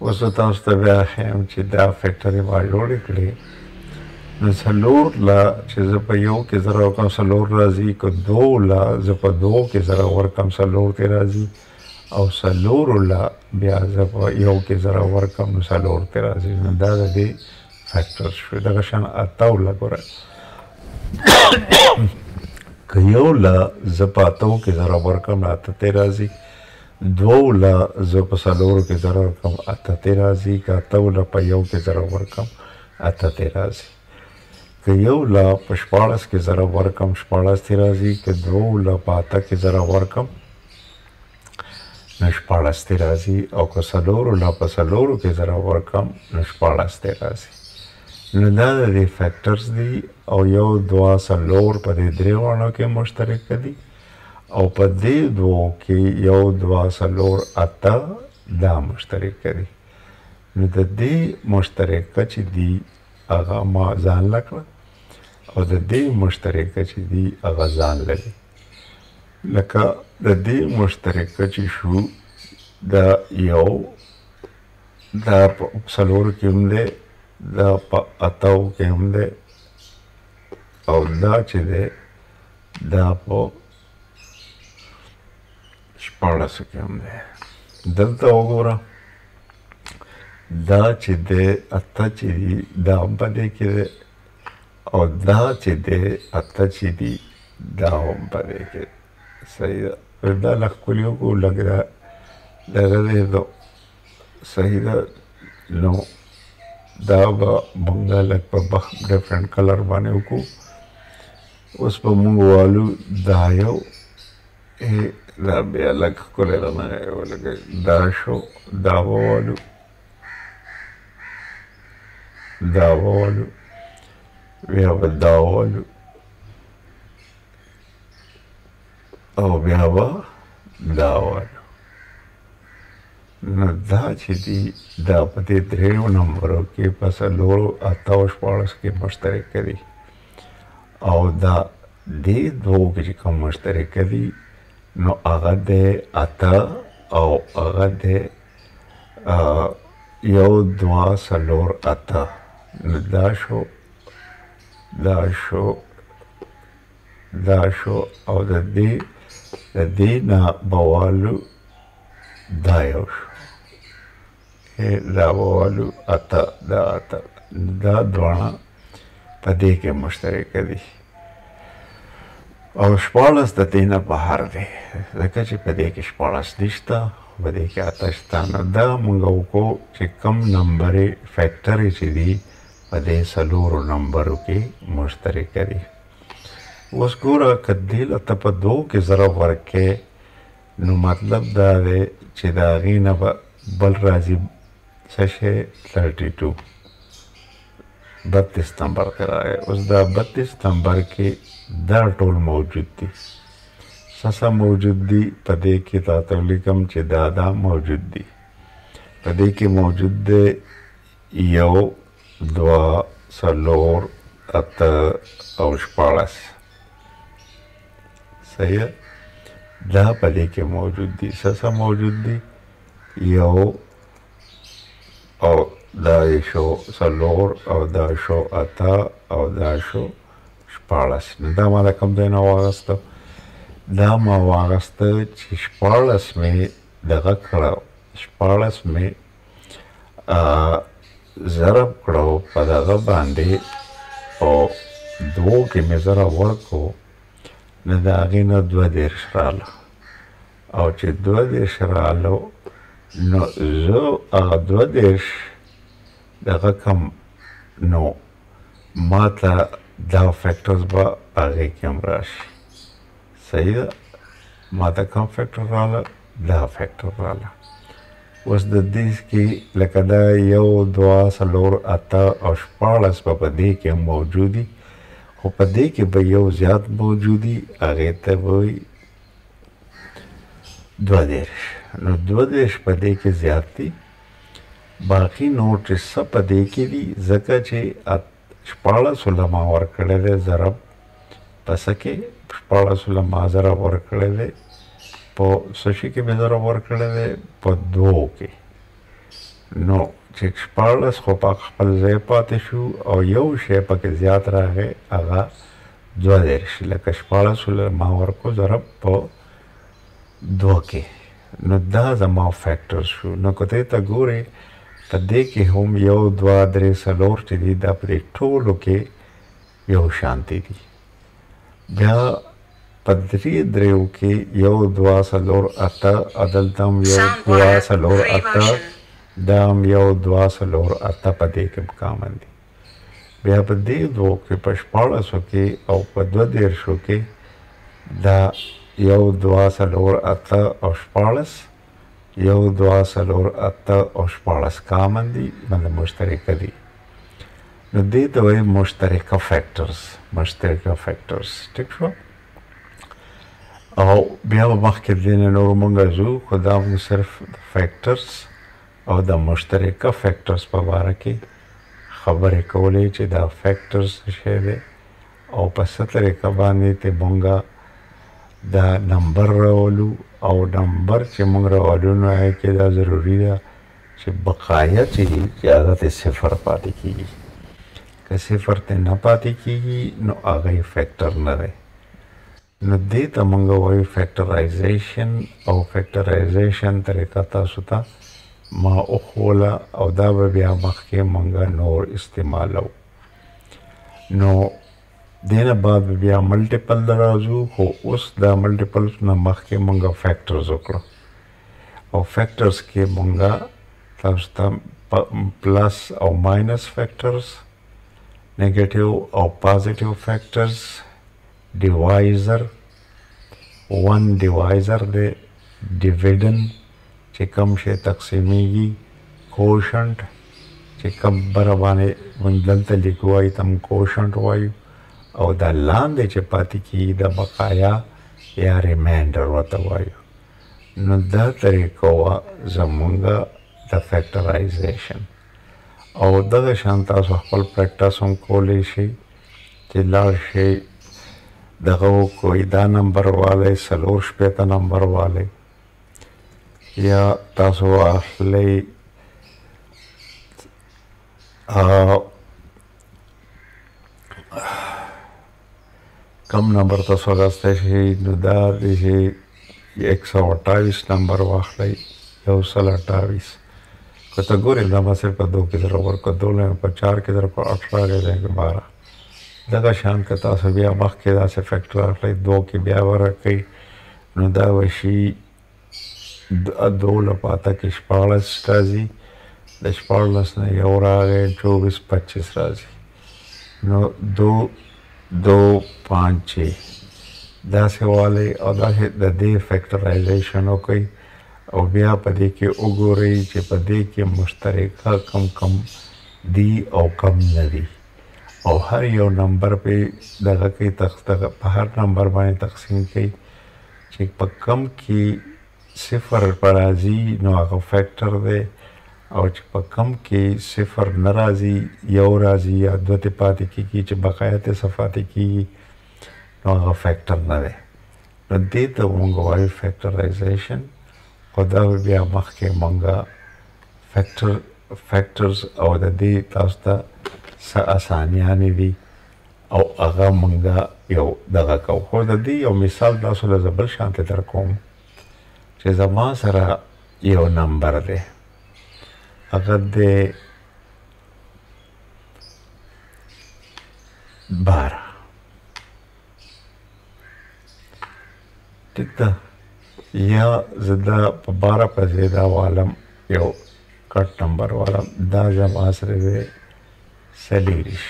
اوس تاسو ته بیا ښیم چې دا فیکټر یې ما جوړې کړې نو 4 له چې زه په 1 کې ضرب ورکړم 4 راځي که 2 له زه په 2 کې ضرب ورکړم 4 ته راځي او 4 له بیا زه په 1 کې ضرب ورکړم نو 4 ته راځي. نو دا د دې فیکټر شو. دغه شان 8 له ګوره که 1 له زه په 8 کې ضرب ورکړم 8 ته راځي 2 له زه په 4 کې ضرب ورکړم 8 ته راځي که 8 له په 1 کې ضرب ورکړم 8 ته راځي که 1 له په 14 کې ضرب ورکړم 14 ته راځي که 2 له په 8 کې ضرب ورکړم نو 14 ته راځي او که 4 له په 4 کې ضرب ورکړم نو 14 ته راځي. نو دا د دې فیکټرز دي او یو دوه څلور په دې درې واړو کې مشترک دي او په دې دوو کې یو دوه څلور اته دا مشترک دي نو د دې مشترکه چې دي هغه ما ځان لکړه او د دې مشترکه چې دي هغه ځان لري لکه د دې مشترکه چې شو دا یو دا په څلور کې هم دی دا په اتو کې هم دی او دا چې دی دا په شپاړسو کې هم دی دلته وګوره دا چې دی اته چې دي دا هم په دې کې دی او دا چې دی اته چې دي دا هم په دې کې صحیح ده دا لږ ښکلي وکړو لږ دغه دی صحیح ده نو دا به موږ لږ په ډفرنټ کلر باندې وکړو اوس به موږ والو دا یو دا بیا لږ ښکلی رانه ولګوي دا شو دا به والو دا به والو بیا به دا والو او بیا به دا والو نو دا چې دي دا په دې درېو نمبرو کې په څلورو اته او شپاړس کې مشترک دي او دا دې دوو کې چې کوم مشترک دي نو هغه دی اته او هغه دی یو دوه څلور اته نو دا شو دا شو دا شو او د دې نه به والو دا یو شو دا به والو اته دا اته دا دواړه په دې کې مشترک دي او شپاړس د دې نه بهر دی ځکه چې په دې کې شپاړس نشته په دې کې اته شته نو دا موږ وکړو چې کم نمبرې فیکټرې چې دي په دې څلورو نمبرو کې مشترک دي اوس ګوره که دې ته په دوو کې ضرب ورکې نو مطلب دا دی چې د هغې نه به بل راځي څه شی 32 32 نمبر کې راغی اوس دا 32 نمبر کې دا ټول موجود دي څه موجود دي په دې کې تاته ولیکم چې دا موجود دي په دې کې موجود دی یو دوه څلور اته او شپاړس صحیح دا په دې کې موجود دي څه موجود دي یو او دا شو څلور او دا شو اته او دا شو شپاړس نو دا ما د کوم ځای نه واخیسته دا ما واخیسته چې شپاړس مې دغه کړه شپاړس مې ضرب کړو په دغه باندې او دوو کې مې ضرب ورکړو نو د هغې نه 32 راله او چې 32 رالو نو زه هغه 32 دغه کم نو ما ته دا فیکټرز به هغې کې هم راشي صحیح ده ما ته کوم فیکټر راله دا فیکټر راله اوس د دې کې لکه دا یو دوه څلور اته او شپاړس به په دې کې هم موجود دي خو په دې کې به یو زیات موجود دي هغې ته به وایي 32 نو 32 په دې کې زیات دي باقي نور چې څه په دې کې دي ځکه چې 14 له ما ورکړی دی ضرب په څه کې 14 له ما ضرب ورکړی دی په څه شي کې مې ضرب ورکړی دی په دوو کې نو چې 14 خو په خپل ځای پاتې شو او یو شی پکې زیات راغی هغه 32 لکه 14 له ما ورکو ضرب په دوه کې نو دا زما فیکټر شو نو که ته ګورې په دې کې هم یو دوه درې څلور چې دي دا په دې ټولو کې یو شانتي دي بیا په دریو کې یو دوه څلور اته دلته هم یو دوه څلور اته دا هم یو دوه څلور اته په دې کې کامن دي بیا په دې دوو کې په 14 کې او په 32 کې دا یو دوه څلور اته او 14 یو دوه څلور اته او 14 کامن دي باندې مشترک دي نو دې ته وایي مشترکه فیکټرز ټیک شو. او بیا به مخکې دې نه نور مونږ ځو، خو دا مونږ صرف فیکټرز او د مشترکه فیکټرز په باره کې خبرې کولې چې دا فیکټرز څه شی دی او په څه طریقه باندې ته مونږ دا نمبر راولو. او نمبر چې مونږ راولو نو هغې کې دا ضروري ده چې بقایا چې دي چې هغه ته صفر پاتې کېږي. که صفر ته نه پاتې کېږي نو هغه یې فیکټر نه دی. نو دې ته مونږ وایو فیکټرایزیشن. او فیکټرایزیشن طریقه تاسو ته ما وښوله او دا به بیا مخکې مونږ نور استعمالو. نو دې نه بعد بیا ملټیپل ته راځو، خو اوس دا ملټیپل نه مخکې مونږ فیکټرز وکړو. او فیکټرز کې مونږ تاسو ته پلس او ماینس فیکټرز، نیگیټیو او پازیټیو فیکټرز، ډیوایزر، ون ډیوایزر دی، ډیویډن چې کم شی تقسیمیږي، کوشنټ چې کم بره باندې موږ دلته لیکو وایي ته موږ کوشنټ وایو، او دا لاندې چې پاتې کېږي د بقایا یا ریمایندر ورته وایو. نو دا طریقه وه زمونږ د فیکټرایزیشن. او دغه شان تاسو خپل پریکټس هم کولی شئ چې لاړ شئ دغه وکړئ، دا نمبر والی 4 نمبر والی، یا تاسو واخلئ کم نمبر تاسو اخیستی شئ نو دا دی چې 128 نمبر واخلئ، 128. که ته ګورې دا به صرف په 2 کې در ورکړه، 2 په 4 کې در په 18 کې 12. دغه شان که تاسو بیا مخکې داسې فیکټر اخلئ 2 کې بیا ورکئ نو دا به شي 2 له پاته کې 14 راځي، د 14 نه یو راغی 24 25 راځي. نو 2 5 6 داسې والی او داسې د دې فیکټرایزیشن وکئ. او بیا په دې کې وګورئ چې په دې کې مشترکه کم دي او کم نه دي، او هر یو نمبر پې دغه کوي، په هر نمبر باندې تقسیم کوي چې په کم کې صفر په راځي نو هغه فیکټر دی، او چې په کم کې صفر نه راځي، یو راځي یا 2 ته پاتې کېږي چې بقایا ته څه پاتې کېږي نو هغه فیکټر نه دی. نو دې ته مونږ وایو فیکټرایزیشن. خو دا بیا مخکې مونږه فیکټرز او د دې تاسو ته څه اسانیانې دي او هغه مونږه یو دغه کوو. خو د دې یو مثال تاسو له زه بل شانتې در کوم چې زما سره یو نمبر دی، هغه دی 12. ټیک ده، یا زه دا په 12 په ځای دا والم یو کټ نمبر والم، دا زما سره دی 40.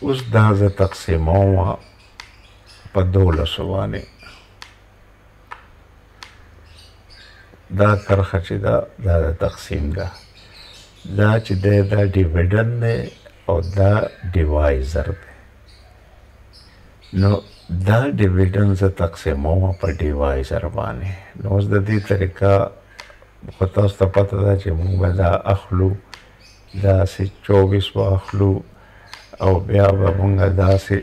اوس دا زه تقسیموم په 12 باندې. دا کرښه چې ده دا د تقسیم ده، دا چې دی دا ډیویډن دی او دا ډیوایزر دی. نو دا ډیویډن زه تقسیموم په ډیوایزر باندې. نو اوس د دې طریقه خو تاسو ته پته ده چې موږ به دا اخلو، داسې 24 به اخلو او بیا به موږ داسې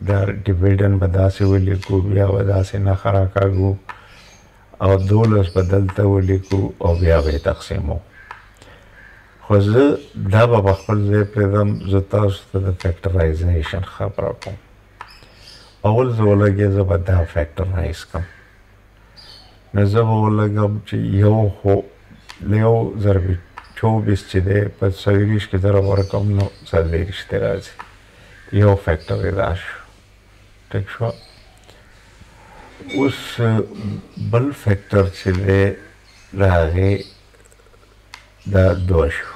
دا ډیویډن به داسې ولیکو، بیا به داسې نښه راکاږو او 12 به دلته ولیکو او بیا به یې تقسیمو. خو زه دا به په خپل ځای پرېږدم، زه تاسو ته د فیکټرایزیشن خبره کوم. اول زه ولګېږم زه به دا فیکټرایز کړم. نو زه به ولګم چې یو خو 1/24 چې دی په 24 کې زه ورکړم نو 40 ته راځي، یو فیکټر یې دا شو. ټیک شوه. اوس بل فیکټر چې دی د هغې دا 2 شو.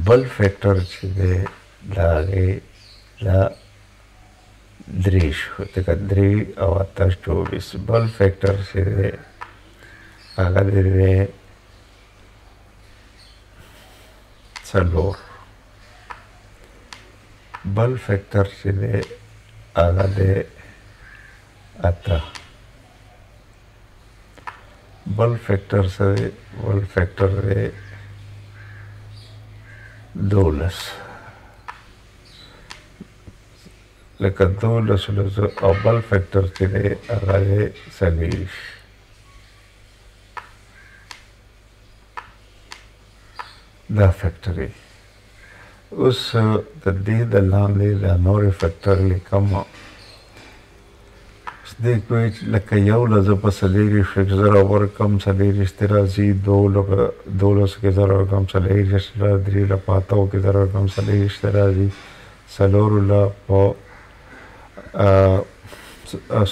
بل فیکټر چې دی د هغې دا 3 شو، ځکه 3 او 8 24. بل فیکټر چې دی هغه دی څلور. بل فیکټر چې دی هغه دی اته. بل فیکټر څه دی؟ بل فیکټر دی 12. لکه 12 او بل فیکټر چې دی هغه دی 40. دا فیکټر دی. اوس د دې د لاندې د نورې فیکټر لیکم. دې کوی لکه یو لزه په 40 ورکم 40 راځي، 12 کې زر ورکم 40 راځي، 3 پاتو کې زر ورکم 40 راځي، 4 په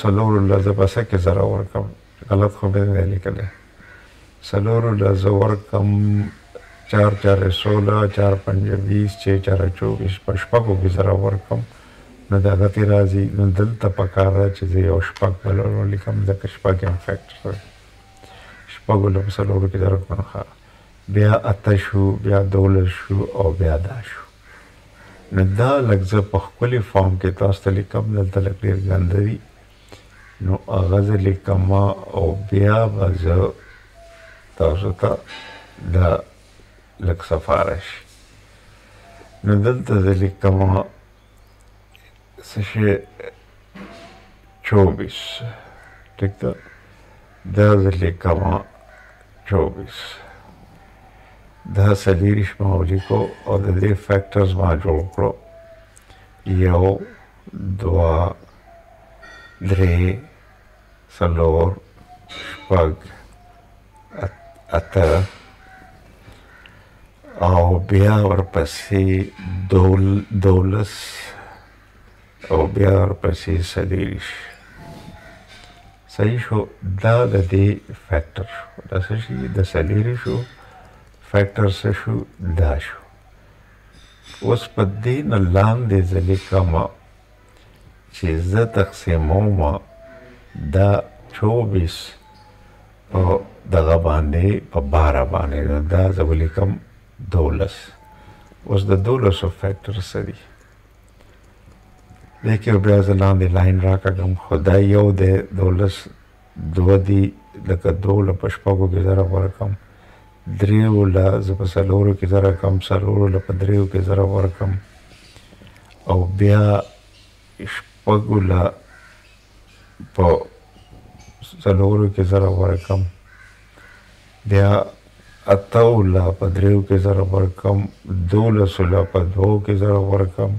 4 لزه په سکه زر ورکم. غلط خو به نه لیکل. 4 لزه ورکم 4 4 16 4 5 20 6 4 24 په شپږو کې زر ورکم. نو دا غتی راځي. نو دلته پکار ده چې زه یو شپږ بلولو لیکم ځکه شپږ یم فیکټر. شپږو له په څلورو کې زر ورکم. بیا 8 شو، بیا 12 شو او بیا دا شو. نو دا لږ زه په ښکلي فارم کې تاسو ته لیکم. دلته لږ ډېر ګنده وي نو هغه زه لیکم او بیا به زه تاسو ته دا لږ صفاره شي. نو دلته زه لیکم څه شی 24. ټیک ده؟ دا زه لیکم 24. دا 40 ما ولیکو او د دې فیکټرز ما جوړ کړو. 1 2 3 4 5 8 او بیا ورپسې 12 او بیا ورپسې 40. صحیح شو؟ دا د دې فیکټر شو. دا څه شي؟ د 40 شو. فیکټر څه شو؟ دا شو. اوس په دې نه لاندې زه لیکم چې زه تقسیموم دا 24 په دغه باندې په 12 باندې. نو دا زه ولیکم 12. اوس د 12 فیکټر څه دي؟ دې کې بیا زه لاندې لاین راکړم. خو دا یو دی، 12 2 دي. لکه 2 په شپږو کې زر ورکم، 3 له زه په 4 کې زر ورکم، 4 له په 3 کې زر ورکم او بیا شپږو له په 4 کې زر ورکم، بیا 8 له په 3 کې زر ورکم، 12 له په 2 کې زر ورکم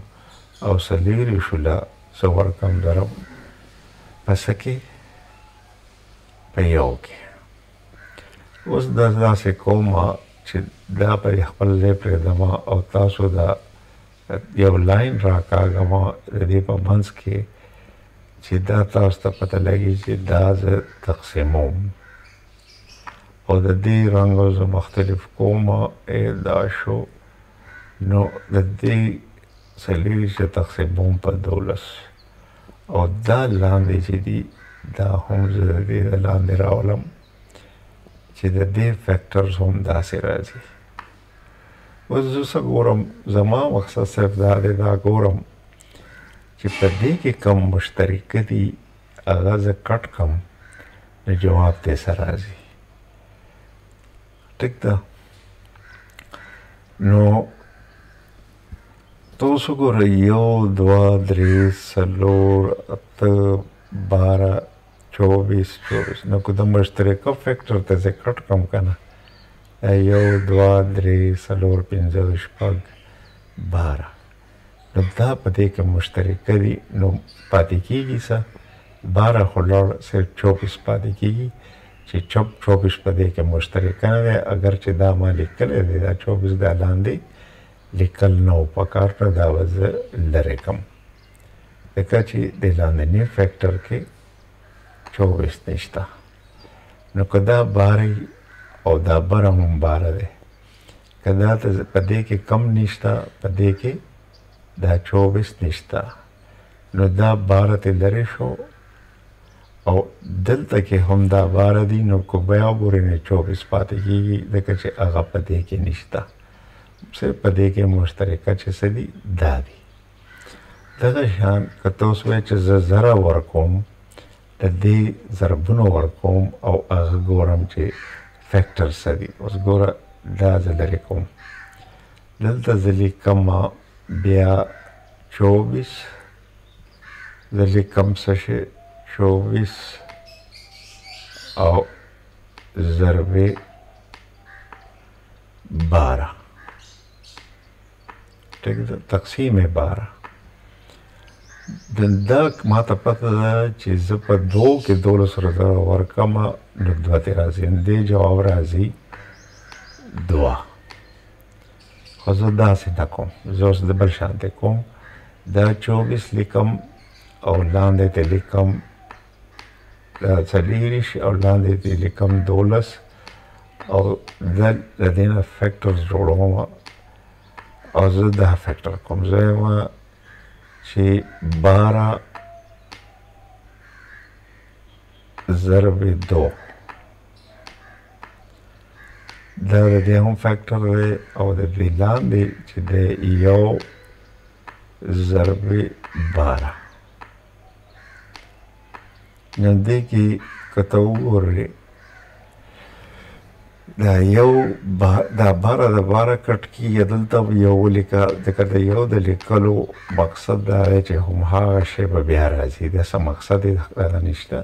او 40 له زه ورکم ضرب په څه کې؟ په یو کې. اوس داسې کوم چې دا په خپل ځای پرېږدم او تاسو دا یو لاین راکاږم د دې په منځ کې چې دا تاسو ته پته لګي چې دا زه تقسیموم او د دې رنګو زه مختلف کوم. دا شو. نو د دې 40 چې تقسیموم په 12 او دا لاندې چې دي دا هم زه د دې لاندې راولم چې د دې فیکټرز هم داسې راځي. اوس زه څه ګورم؟ زما مقصد صرف دا دی، دا ګورم چې په دې کې کم مشترکه دي هغه زه کټ کم نو جواب دې څه راځي. ټیک ده؟ نو تاسو ګورئ 1 2 3 4 8 12 24 نو که د مشترکه فیکټر ته زه کټ کم که نه 1 2 3 4 5 6 12 نو دا په دې کې مشترکه دي نو پاتې کېږي څه 12 خو لاړ صرف 24 پاتې کېږي چې 24 په دې کې مشترکه نه دی. اگر چې دا ما لیکلی دی دا 24 دا لاندې لیکل نه و پکار نه، دا به زه لرې کړم ځکه چې د لاندني فیکټر کې 24 نشته. نو که دا 12 او دا بره هم 12 دی، که دا په دې کې کم نشته په دې کې دا 24 نشته نو دا 12 ته لرې شو او دلته کې هم دا 12 دي نو که بیا ګورې نه 24 پاتې کېږي ځکه چې هغه په دې کې نشته. से पदे के मुश्तरका चे सदी दादी दगा शान कतोस में चे जरा वर्कोम तदे ज़रबुनो वर्कोम औ अगोरम चे फैक्टर सदी उस गोरा दा ज़लरिकोम दलता ज़ली कमा बिया 24 ज़ली कम सशे 24 औ ज़रबे 12 ठीक है तकसीम 12 दंदा माता पता दा चीज़ पर दो के दो लसरदा वर्कमा नुद्वते राज़ी दे जवाब राज़ी दुआ खज़दा से नकों जोश दबल शांति कों दा 24 लिकम और लांदे ते लिकम सलीरिश और लांदे ते लिकम 12 और दल लदीना फैक्टर्स जोड़ों और ज़दा फैक्टर कों ज़ेवा ची 12 ज़रबे 2 दर दे हम फैक्टर दे और दे लांदे ची दे यो ज़रबे 12 नंदे की कतौरे दा यो दा 12 कट की यदल तब यो लिखा देखा दा यो द लिखलो मकसद दा है चे हम हाँ शेब बिहार राजी दा सा मकसद है निश्ता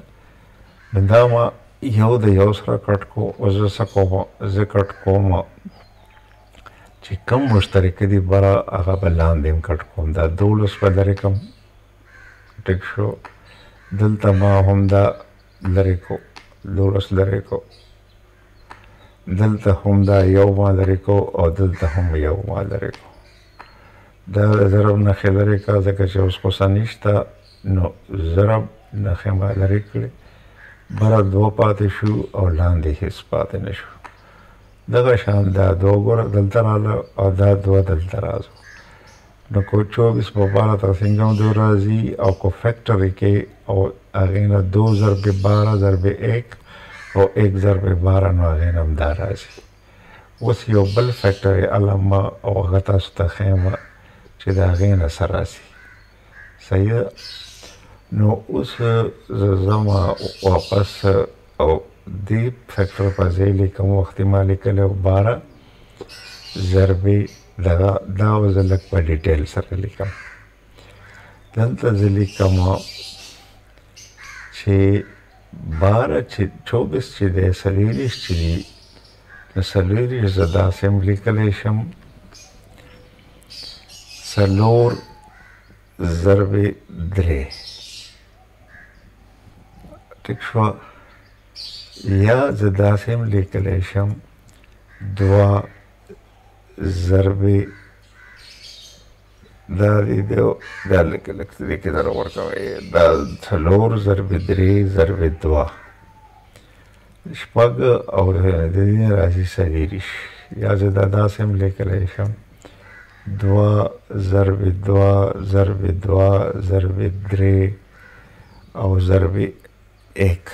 नंदामा यो द यो सरा कट को उस सकोमा ज कट कोमा चे कम मुश्तरक दी बड़ा आगा बलान देम कट कोम दा दोलस पदरे कम टेक्शो दल तमा हम दा लरे को दोलस लरे को दलता हम दा यौमा लरे को और दलता हम यौमा लरे को दा ज़रब नखे लरे का ज़का चे उसको सनिश्ता नो ज़रब नखे मा लरे कले बरा दो पाते शू और लांदे हिस पाते नशू दगा शान दा दो गोरा दलता राला और दा दो दलता राजो न को 24 12 तक सिंगम दो राजी और को फैक्टरी के और अगेना 2 ज़रबे 12 ज़रबे 1 और 1 ज़रबे 12 नो अगेना मदार राजी उस यो बल फैक्टरी अलामा और गता सुता खेमा चिदा अगेना सरासी सही है नो उस ज़मा वापस और दीप फैक्टर पर ज़ेली कम वक्ति मालिक ले 12 ज़रबे दगा दाव ज़लक पर डिटेल सर लिखा दंता ज़ली कमा छे 12 छे 24 छे दे सलीरिश चिली न सलीरिश ज़दा असेंबली कलेशम सलोर ज़रबे 3 टिक्शवा या ज़दा असेंबली कलेशम 2 ज़रबे दादी दो दाल के लगते के दर वर्क दाल सलोर ज़रबे 3 ज़रबे 2 शपग और दिन राशि सलीरिश या ज़दा असेंबली कलेशम 2 ज़रबे 2 ज़रबे 2 ज़रबे 3 और ज़रबे 1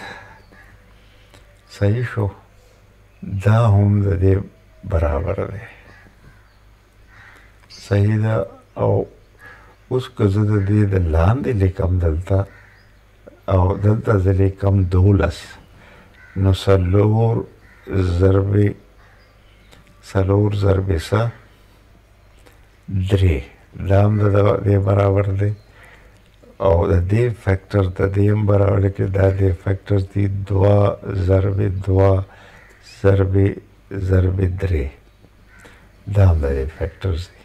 सही शो दा हम दे बराबर दे सही दा और उसको ज़दा दे द लांदे लिकम दलता और दलता ज़ले कम 12 नो सलोर ज़रबे सा 3 दाम दे बराबर दे और दे फैक्टर दे बराबर के दे फैक्टर दी 2 ज़रबे 2 ज़रबे 3 दाम दे फैक्टर्स दी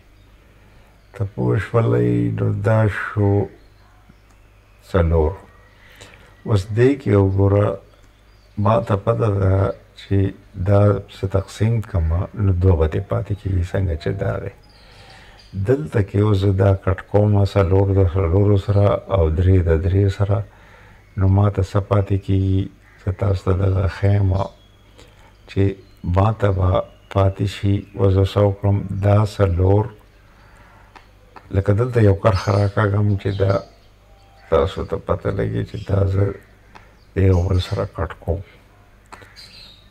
तपोश वाली नो दाशो सलोर उस दे के उगोरा माता पता दा ची दा से तकसीम कमा नो 2 बते पाती की संग चे दावे दल तक उस दा कटकोमा सलोर सरा और 3 सरा नो माता सपाती की सतास्ता दा खेमा ची माता बा पातिशी वज़ो सौक्रम दा सलोर लका दलता यो कर खराका गम ची दा तासो तो पता लगी ची दा दे उमर सरा कटको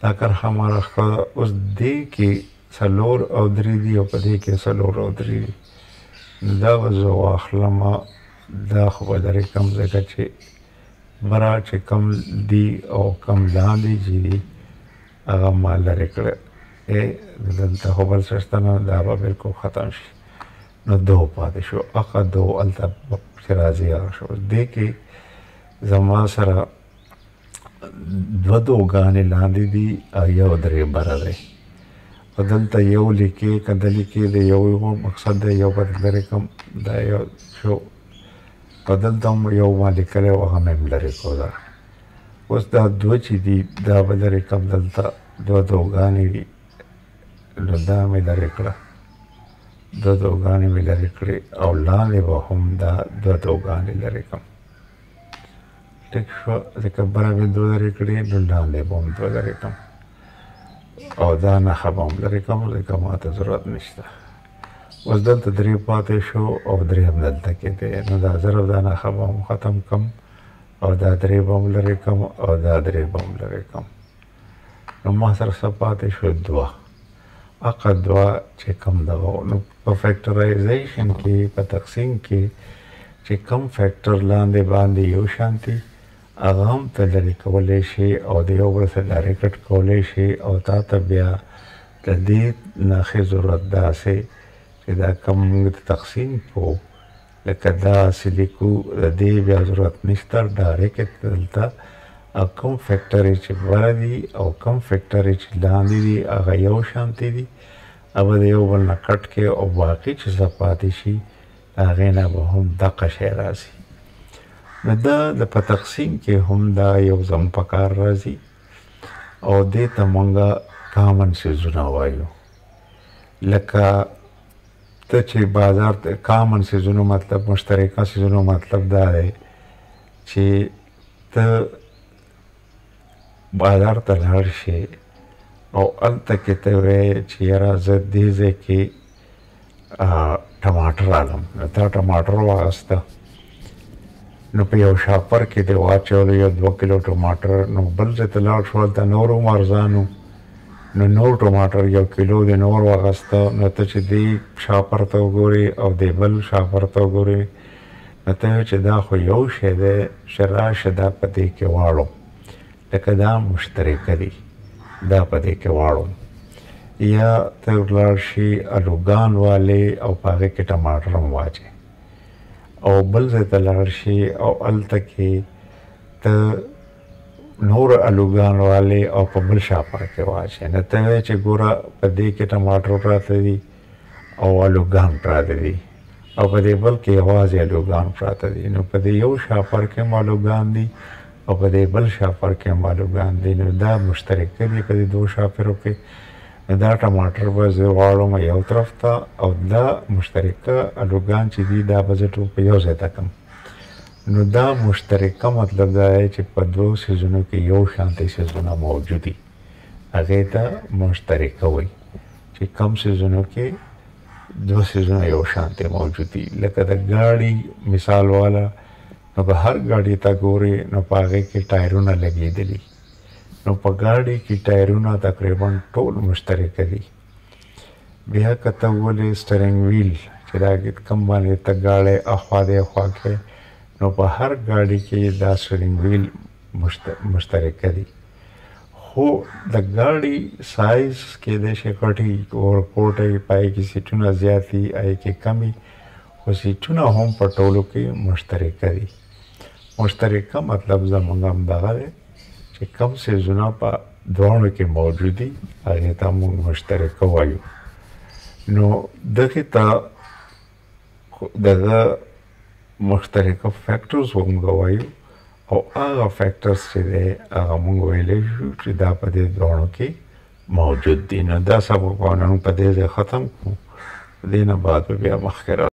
ताकर हमारा उस दे की څلور او درې دي او په دې کې څلور او درې دي. نو دا به زه واخلمه، دا خو به لرې کم ځکه چې بره چې کم دي او کم لاندې چې دي هغه ما لرې کړه. دلته خو بل څه شته نه، دا به بلکل ختم شي. نو دو پاتې شو، هغه دو هلته چې راځي هغه شو. دې کې زما سره دوه دوګانې لاندې دي او یو درې بره دی. او دلته یو لیکې که د لیکې د یو مقصد دی یو به لرې کړم، دا یو شو. او دلته هم یو ما لیکلی و هغه مې هم لرې کړو. دا اوس دا دوه چې دي دا به لرې کړم، دلته دوه دوګانې دي نو دا مې لرې کړه، دوه دوګانې مې لرې کړې او لاندې به هم دا دوه دوګانې لرې کړم. ټیک شوه، ځکه بره مې دوه لرې کړې نو لاندې به هم دوه لرې کړم او دا نښه به هم لرې کړم ځکه ما ته ضرورت نشته. اوس دلته درې پاتې شو او درې هم دلته کې دی. نو دا ضرب دا نښه به هم ختم کړم او دا درې به هم لرې کړم او دا درې به هم لرې کړم. نو ما سره څه پاتې شو؟ دوه. هغه دوه چې کوم دغه نو په فیکټرایزیشن کې په تقسیم کې چې کوم فیکټر لاندې باندې یو شانتي هغه هم ته لرې کولی شي او د یو بل سره ډایرکټ کولی شي او تا ته بیا د دې نښې ضرورت داسې چې دا کوم موږ د تقسیم کوو لکه داسې لیکو، د دې بیا ضرورت نشته. ډایرکټ دلته او کوم فیکټر چې بره دي او کوم فیکټر چې لاندې دي هغه یو شانتي دي، هغه د یو بل نه کټ کې او باقي چې څه پاتې شي هغې نه به هم دغه شی راځي. نو دا د په تقسیم کې هم دا یو ځم په کار راځي او دې ته مونږه کامن سیزونه وایو. لکه ته چې بازار ته کامن سیزونو مطلب مشترکه سیزونو مطلب دا دی چې ته بازار ته لاړ شي او هلته کې ته وایې چې یاره زه دې ځای کې ټماټر رالم. نو تا ټماټر واخسته نو په یو شاپر کې دې واچولو یو 2 کیلو ټماټر. نو بل ځای ته لاړ شو، هلته نور هم ارزانو، نو نور ټماټر 1 کیلو دې نور واخسته. نو ته چې دې شاپر ته وګورې او دې بل شاپر ته وګورې نو ته وایې چې دا خو یو شی دی چې راشه دا په دې کې واړو، لکه دا مشترکه دي دا په دې کې واړو. یا ته ولاړ شي الوګان والې او په هغې کې ټماټر هم واچې او بل ځای ته لاړ شي او هلته کې ته نور الوګان والې او په بل شاپر کې واچې. نو ته وایې چې ګوره په دې کې ټماټر پراته دي او الوګان پراته دي او په دې بل کې یوازې الوګان پراته دي. نو په دې یو شاپر کې هم الوګان دي او په دې بل شاپر کې هم الوګان دي. نو دا مشترکه دي په دې دوه شاپرو کې. نو دا ټماټر به زه واړم یو طرف ته او دا مشترکه الوګان چې دي دا به زه ټول په یو ځای ته کړم. نو دا مشترکه مطلب دا دی چې په دوه سیزونو کې یو شانتي سیزونه موجود دي، هغې ته مشترکه وایي. چې کم سیزونو کې دوه سیزونه یو شانتي موجود دي. لکه د ګاډي مثال والا، نو په هر ګاډي ته ګورې نو په هغې کې ټایرونه لګېدلي، نو په ګاډي کې ټایرونه تقریبا ټول مشترکه دي. بیا که ته ولې سټرینګ ویل چې دا کوم باندې ته ګاډی اخوا دی اخوا کې، نو په هر ګاډي کې دا سټرینګ ویل مشترکه دي. خو د ګاډي سایز کېدای شي غټي ورکوټی، پای کې سیټونه زیات دي هغې کې کمې، خو سیټونه هم په ټولو کې مشترکه دي. مشترکه مطلب زموږ هم دغه دی چې کم سیزونه په دواړو کې موجود دي هغې ته موږ مشترکه وایو. نو دغې ته دغه مشترکه فیکټرز موږ وایو او هغه فیکټرز چې دی هغه موږ ویلی شو چې دا په دې دواړو کې موجود دي. نو دا سبق به نن په دې ځای ختم کړو، دې نه بعد به بیا مخکې